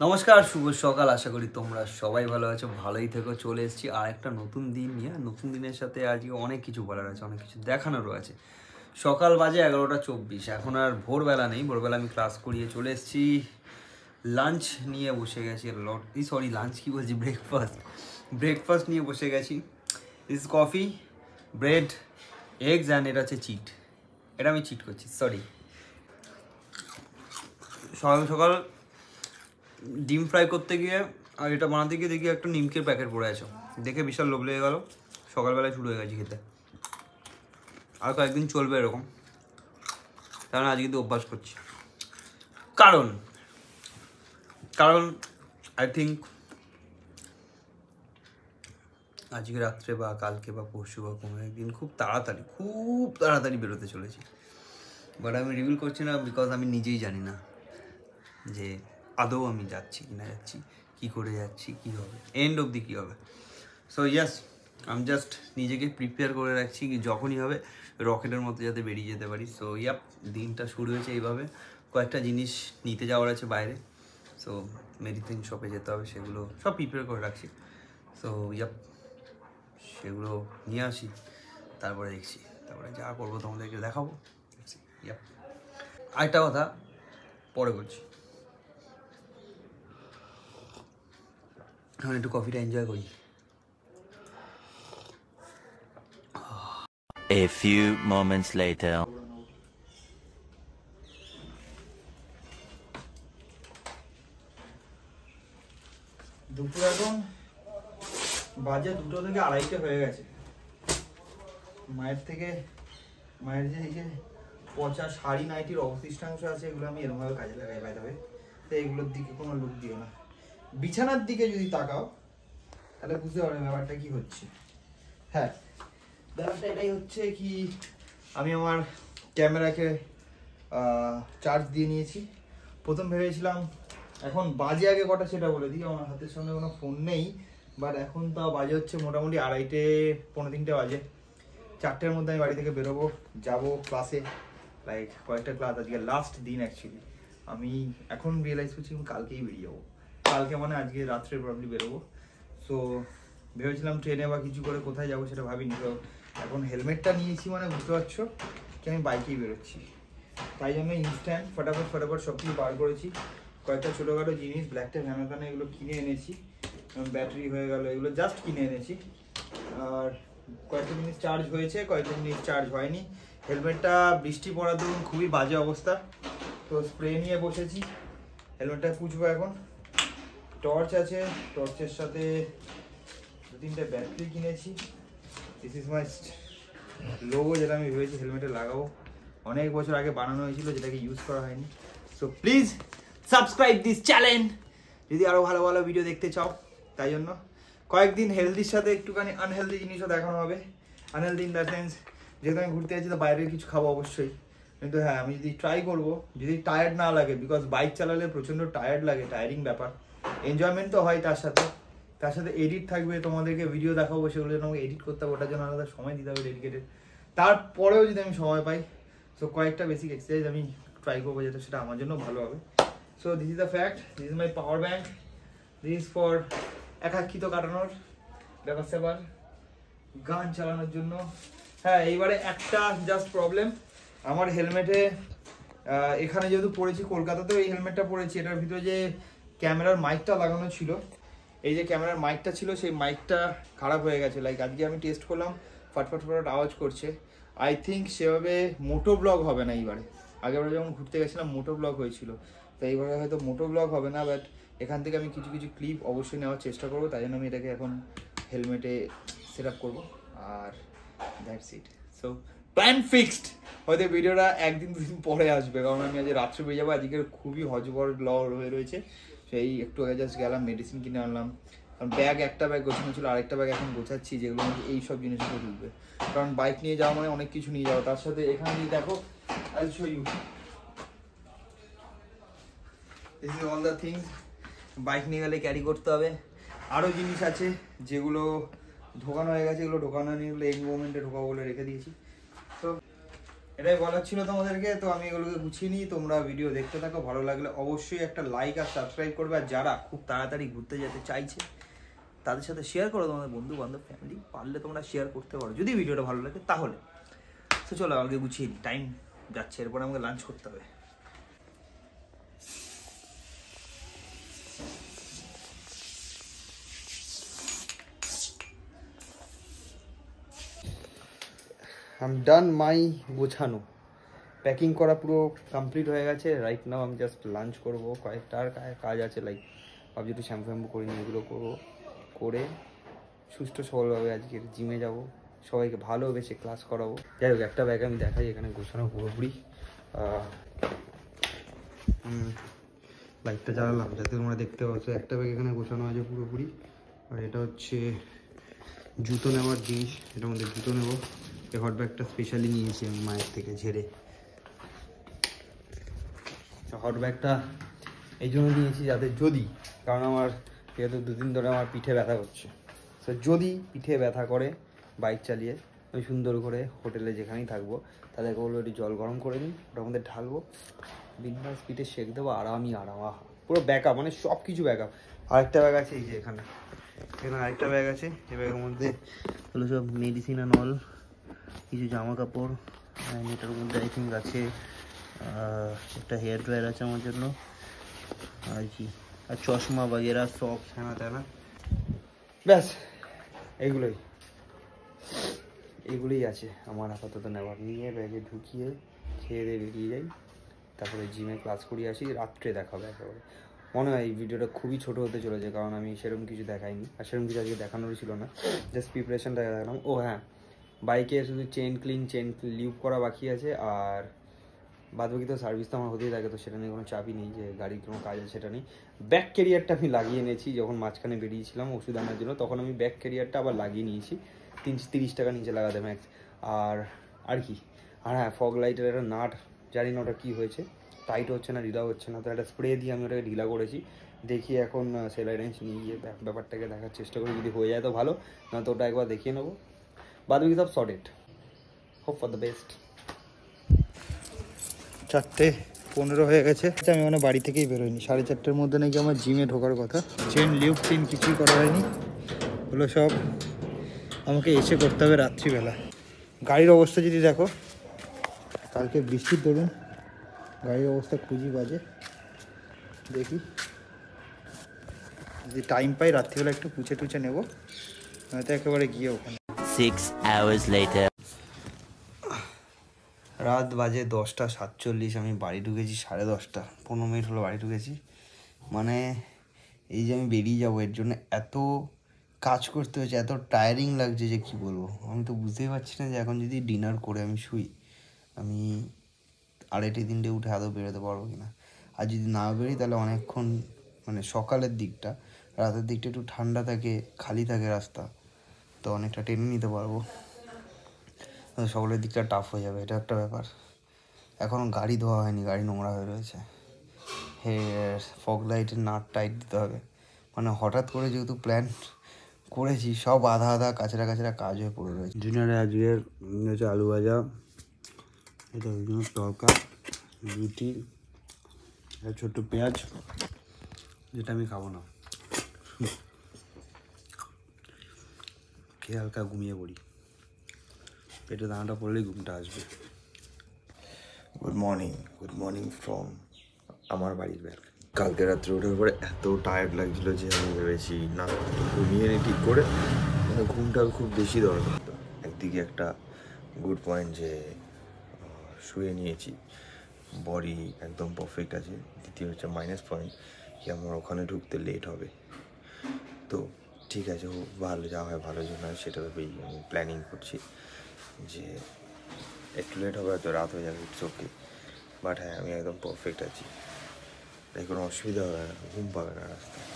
নমস্কার, শুভ সকাল। আশা করি তোমরা সবাই ভালো আছো, ভালোই থেকো। চলে এসেছি আর একটা নতুন দিন নিয়ে। নতুন দিনের সাথে আজকে অনেক কিছু বলার আছে, অনেক কিছু দেখানোরও আছে। সকাল বাজে 11:24। এখন আর ভোরবেলা নেই, ভোরবেলা আমি ক্লাস করিয়ে চলে এসেছি। লাঞ্চ নিয়ে বসে গেছি, লাঞ্চ কি বলছি, ব্রেকফাস্ট নিয়ে বসে গেছি। This coffee, bread, eggs and এটা হচ্ছে চিট। এটা আমি চিট করছি, সরি। সকাল সকাল ডিম ফ্রাই করতে গিয়ে আর এটা বানাতে গিয়ে দেখি একটা নিমকের প্যাকেট পড়ে আছে, দেখে বিশাল লোভ লেগে গেল। সকালবেলায় শুরু হয়ে গেছে খেতে। আর কয়েকদিন চলবে এরকম, কারণ আজকে তো অভ্যাস করছি। কারণ আই থিঙ্ক আজকে রাত্রে বা কালকে বা পরশু বা কোনো একদিন খুব তাড়াতাড়ি বেরোতে চলেছি। বাট আমি রিভিল করছি না, বিকজ আমি নিজেই জানি না যে আদৌ আমি যাচ্ছি কি না যাচ্ছি, কী করে যাচ্ছি, কী হবে, এন্ড অবধি কী হবে। সো ইয়েস, আমি জাস্ট নিজেকে প্রিপেয়ার করে রাখছি কি যখনই হবে রকেটের মতো যাতে বেরিয়ে যেতে পারি। সো ইয়াপ, দিনটা শুরু হয়েছে এইভাবে। কয়েকটা জিনিস নিতে যাওয়ার আছে বাইরে, সো মেডিসিন শপে যেতে হবে, সেগুলো সব প্রিপেয়ার করে রাখছি। সো ইয়াপ, সেগুলো নিয়ে আসি, তারপরে দেখছি, তারপরে যা করবো তোমাদেরকে দেখাবো। ইয়াপ, আরেকটা কথা পরে বলছি, এখন একটু কফিটা এনজয় করি। A few moments later. দুপুর এখন বাজে 2টো থেকে 2:30 হয়ে গেছে। মায়ের যে এই যে পচা শাড়ি নাইটির অবশিষ্টাংশ আছে, এগুলো আমি এরকমভাবে কাজে লাগাই বাইরে। তো এগুলোর দিকে কোনো লুক দিও না। বিছানার দিকে যদি তাকাও তাহলে বুঝতে পারবে ব্যাপারটা কি হচ্ছে। হ্যাঁ, ব্যাপারটা এটাই হচ্ছে কি, আমি আমার ক্যামেরাকে চার্জ দিয়ে নিয়েছি। প্রথম ভেবেছিলাম, এখন বাজে আগে কটা সেটা বলে দিই, আমার হাতের সামনে কোনো ফোন নেই। বাট এখন তাও বাজে হচ্ছে মোটামুটি 2:30, পৌনে 3টে বাজে। 4টের মধ্যে আমি বাড়ি থেকে বেরোবো, যাবো ক্লাসে। লাইক কয়েকটা ক্লাস, আজকে লাস্ট দিন অ্যাকচুয়ালি। আমি এখন রিয়েলাইজ করছি আমি কালকেই বেরিয়ে যাবো। কালকে মানে আজকে রাত্রে প্রবলি বেরোবো। সো ভেবেছিলাম ট্রেনে বা কিছু করে কোথায় যাবো সেটা ভাবিনি। তো এখন হেলমেটটা নিয়েছি মানে বুঝতে পারছো কি আমি বাইকেই বেরোচ্ছি। তাই জন্য ইনস্ট্যান্ট ফটাফট সব কিছু বার করেছি। কয়েকটা ছোটোখাটো জিনিস, ব্ল্যাকটা ভ্যানোকানে এগুলো কিনে এনেছি। ব্যাটারি হয়ে গেল, এগুলো জাস্ট কিনে এনেছি। আর কয়েকটা জিনিস চার্জ হয়েছে, কয়েকটা জিনিস চার্জ হয়নি। হেলমেটটা বৃষ্টি পড়ার দরুন খুবই বাজে অবস্থা, তো স্প্রে নিয়ে বসেছি। হেলমেটটা পুছবো এখন। টর্চ আছে, টর্চের সাথে 2-3টে ব্যাটারি কিনেছি। দিস ইজ মাই লোগো, যেটা আমি ভেবেছি হেলমেটে লাগাবো। অনেক বছর আগে বানানো হয়েছিল, যেটাকে ইউজ করা হয়নি। So please subscribe this channel যদি আরও ভালো ভালো ভিডিও দেখতে চাও। তাই জন্য কয়েকদিন হেলদির সাথে একটুখানি আনহেলদি জিনিসও দেখানো হবে। আনহেলদি ইন দ্য সেন্স, যেহেতু আমি ঘুরতে যাচ্ছি তো বাইরের কিছু খাবো অবশ্যই। কিন্তু হ্যাঁ, আমি যদি ট্রাই করবো, যদি টায়ার্ড না লাগে, বিকজ বাইক চালালে প্রচণ্ড টায়ার্ড লাগে, টায়ারিং ব্যাপার। এনজয়মেন্ট তো হয়, তার সাথে এডিট থাকবে, তোমাদেরকে ভিডিও দেখাবো, সেগুলো যেন আমাকে এডিট করতে হবে, ওটার জন্য আলাদা সময় দিতে হবে ডেডিকেটেড। তারপরেও যদি আমি সময় পাই, সো কয়েকটা বেসিক এক্সারসাইজ আমি ট্রাই করবো, যেটা সেটা আমার জন্য ভালো হবে। So this is the fact, this is my power bank, this is for একাকিত্ব কাটানোর ব্যাপার স্যাপার, গান চালানোর জন্য। হ্যাঁ, এইবারে একটা জাস্ট প্রবলেম, আমার হেলমেটে এখানে যেহেতু পড়েছি, কলকাতাতেও এই হেলমেটটা পড়েছি, এটার ভিতরে যে ক্যামেরার মাইকটা লাগানো ছিল, এই যে ক্যামেরার মাইকটা ছিল, সেই মাইকটা খারাপ হয়ে গেছে। লাইক আজকে আমি টেস্ট করলাম, ফটফট আওয়াজ করছে। আই থিঙ্ক সেভাবে মোটো ব্লগ হবে না এইবারে। আগেরবারে যখন ঘুরতে গেছিলাম মোটো ব্লগ হয়েছিল, তো এইবারে হয়তো মোটো ব্লগ হবে না। বাট এখান থেকে আমি কিছু ক্লিপ অবশ্যই নেওয়ার চেষ্টা করবো। তাই জন্য আমি এটাকে এখন হেলমেটে সেট আপ করবো। আর that's it. So plan fixed. হয়তো ভিডিওটা 1-2 দিন পরে আসবে, কারণ আমি আজ রাত্রে বেরিয়ে যাবো। আজকে খুবই হজবর হয়ে রয়েছে। সেই একটু আগে জাস্ট গেলাম, মেডিসিন কিনে আনলাম। কারণ একটা ব্যাগ গোছানো ছিল, আরেকটা ব্যাগ এখন গোছাচ্ছি, যেগুলো আমাকে এইসব জিনিসগুলো ঢুকবে। কারণ বাইক নিয়ে যাওয়া মানে অনেক কিছু নিয়ে যাওয়া। তার সাথে এখানে যদি দেখো, I will show you, this is all the things bike নিয়ে গেলে ক্যারি করতে হবে। আরও জিনিস আছে যেগুলো ঢোকানো হয়ে গেছে, এগুলো ঢোকানো নিয়ে গেলে এই মোমেন্টে ঢোকাবো বলে রেখে দিয়েছি। তো এটাই বলার ছিল তোমাদেরকে। তো আমি এগুলোকে গুছিয়ে নিই, তোমরা ভিডিও দেখতে থাকো। ভালো লাগলে অবশ্যই একটা লাইক আর সাবস্ক্রাইব করবে। আর যারা খুব তাড়াতাড়ি ঘুরতে যেতে চাইছে তাদের সাথে শেয়ার করো, তোমাদের বন্ধু বান্ধব ফ্যামিলি পারলে তোমরা শেয়ার করতে পারো যদি ভিডিওটা ভালো লাগে তাহলে। তো চলো আগে গুছিয়ে নিই, টাইম যাচ্ছে, এরপর আমাকে লাঞ্চ করতে হবে। আই ডান মাই গোছানো, প্যাকিং করা পুরো কমপ্লিট হয়ে গেছে। রাইট নাও আমি জাস্ট লাঞ্চ করবো। কয়েকটা আর কাজ আছে, লাইক ভাবছি একটু শ্যাম্পু ফ্যাম্পু করে নিয়ে এগুলো করবো, করে সুস্থ সবলভাবে আজকে জিমে যাব, সবাইকে ভালোবেসে ক্লাস করাবো। যাই হোক, একটা ব্যাগ আমি দেখাই, এখানে গোছানো পুরোপুরি। লাইটটা জ্বালালাম যাতে তোমরা দেখতে পাচ্ছ। একটা ব্যাগ এখানে গোছানো আছে পুরোপুরি। আর এটা হচ্ছে জুতো নেওয়ার জিনিস, এটার মধ্যে জুতো নেবো। এই হট ব্যাগটা স্পেশালি নিয়েছি আমি মায়ের থেকে ঝেড়ে। হট ব্যাগটা এই জন্য নিয়েছি যাতে যদি, কারণ আমার যেহেতু 2 দিন ধরে আমার পিঠে ব্যথা করছে, তো যদি পিঠে ব্যথা করে বাইক চালিয়ে, আমি সুন্দর করে হোটেলে যেখানেই থাকবো তাদেরকে বলবো একটু জল গরম করে নিই, ওটার মধ্যে ঢালবো, বিন্দাস পিঠে সেঁক দেবো, আরামই আরাম। পুরো ব্যাকআপ, মানে সব কিছু ব্যাকআপ। আরেকটা ব্যাগ আছে এই যে এখানে, আরেকটা ব্যাগ আছে। এই ব্যাগের মধ্যে হলো সব মেডিসিন অ্যান্ড অল, কিছু জামা কাপড়, এটার মধ্যে আই থিঙ্ক আছে একটা হেয়ার ড্রায়ার আছে আমার জন্য, আর কি আর চশমা বাগেরা সব হ্যানা ত্যানা, ব্যাস এগুলোই আছে আমার আপাতত নেওয়ার। নিয়ে ব্যাগে ঢুকিয়ে খেয়ে দিয়ে বেরিয়ে যাই, তারপরে জিমে ক্লাস করিয়ে আসি। রাত্রে দেখাবে একেবারে। মনে হয় এই ভিডিওটা খুবই ছোট হতে চলেছে, কারণ আমি সেরকম কিছু দেখাইনি, আর সেরকম কিছু আজকে দেখানোরই ছিল না, জাস্ট প্রিপারেশনটা দেখালাম। ও হ্যাঁ, বাইকে শুধু চেন লিউপ করা বাকি আছে, আর বাদবাকি তো সার্ভিস তো আমার হতেই থাকে, তো সেটা নিয়ে কোনো চাপই নেই যে গাড়ির কোনো কাজ আছে সেটা নেই। ব্যাক ক্যারিয়ারটা আমি লাগিয়ে নিয়েছি যখন মাঝখানে বেরিয়েছিলাম ওষুধ আনার জন্য, তখন আমি ব্যাক ক্যারিয়ারটা আবার লাগিয়ে নিয়েছি। 30 টাকা নিচে লাগাতে ম্যাক্স। আর কি, আর হ্যাঁ, ফগ লাইটের একটা নাট, জানি না ওটা কী হয়েছে, টাইট হচ্ছে না, ঢিলা হচ্ছে না, তো একটা স্প্রে দিয়ে আমি ওটাকে ঢিলা করেছি। দেখি এখন সেলাই রেঞ্জ নিয়ে গিয়ে ব্যাপারটাকে দেখার চেষ্টা করি, যদি হয়ে যায় তো ভালো, না তো ওটা একবার দেখিয়ে নেবো। বাদবাকি সব sorted, hope for the best. 4:15 হয়ে গেছে, আমি মানে বাড়ি থেকেই বেরোয়নি। 4:30টার মধ্যে নাকি আমার জিমে ঢোকার কথা। চেন লিউপ কিছুই করা হয়নি, হলো সব আমাকে এসে করতে হবে রাত্রিবেলা। গাড়ির অবস্থা যদি দেখো, কালকে বৃষ্টির দরুন গাড়ির অবস্থা খুবই বাজে। দেখি যদি টাইম পাই রাত্রিবেলা একটু টুচে নেবো, নয়তো একেবারে গিয়ে ওখানে। 6 hours later. রাত বাজে 10:47, আমি বাড়ি ঢুকেছি 10:30, 15 মিনিট হলো বাড়ি ঢুকেছি। মানে এই যে আমি বেরিয়ে যাবো, এর জন্য এত কাজ করতে হয়েছে, এত টায়ারিং লাগছে যে কি বলবো। আমি তো বুঝতেই পারছি না যে এখন যদি ডিনার করে আমি শুই, আমি 2:30-3টে উঠে আদৌ বেরোতে পারবো কি না। আর যদি না বেরোই তাহলে অনেকক্ষণ, মানে সকালের দিকটা, রাতের দিকটা একটু ঠান্ডা থাকে, খালি থাকে রাস্তা, তো অনেকটা টেনে নিতে পারবো। সকালের দিকটা টাফ হয়ে যাবে, এটা একটা ব্যাপার। এখনও গাড়ি ধোয়া হয়নি, গাড়ি নোংরা হয়ে রয়েছে। ফগ লাইটের নাট টাইট দিতে হবে। মানে হঠাৎ করে যেহেতু প্ল্যান করেছি, সব আধা কাছড়া কাজ হয়ে পড়ে রয়েছে। ডিনারে আজকের হচ্ছে আলু ভাজা, এটা তরকা, রুটি, একটা ছোট্ট পেঁয়াজ, যেটা আমি খাবো না, খেয়ে হালকা ঘুমিয়ে পড়ি, পেটে দানাটা পড়লেই ঘুমটা আসবে। গুড মর্নিং ফ্রম আমার বাড়ির ব্যাগ। কালকে রাত্রে ওঠার পরে এত টায়ার্ড লাগছিল যে আমি ভেবেছি না, ঘুমিয়ে নিই ঠিক করে, মানে ঘুমটা খুব বেশি দরকার। একদিকে একটা গুড পয়েন্ট যে শুয়ে নিয়েছি, বডি একদম পারফেক্ট আছে। দ্বিতীয় হচ্ছে মাইনাস পয়েন্ট কি আমার ওখানে ঢুকতে লেট হবে। তো ঠিক আছে, ও ভালো, যা হয় ভালোর জন্য, সেটা ভেবেই আমি প্ল্যানিং করছি যে একটু লেট হবে, হয়তো রাত হয়ে যাবে, ইটস ওকে। বাট হ্যাঁ, আমি একদম পারফেক্ট আছি, তাই কোনো অসুবিধা হবে না, ঘুম পাবে না রাস্তায়।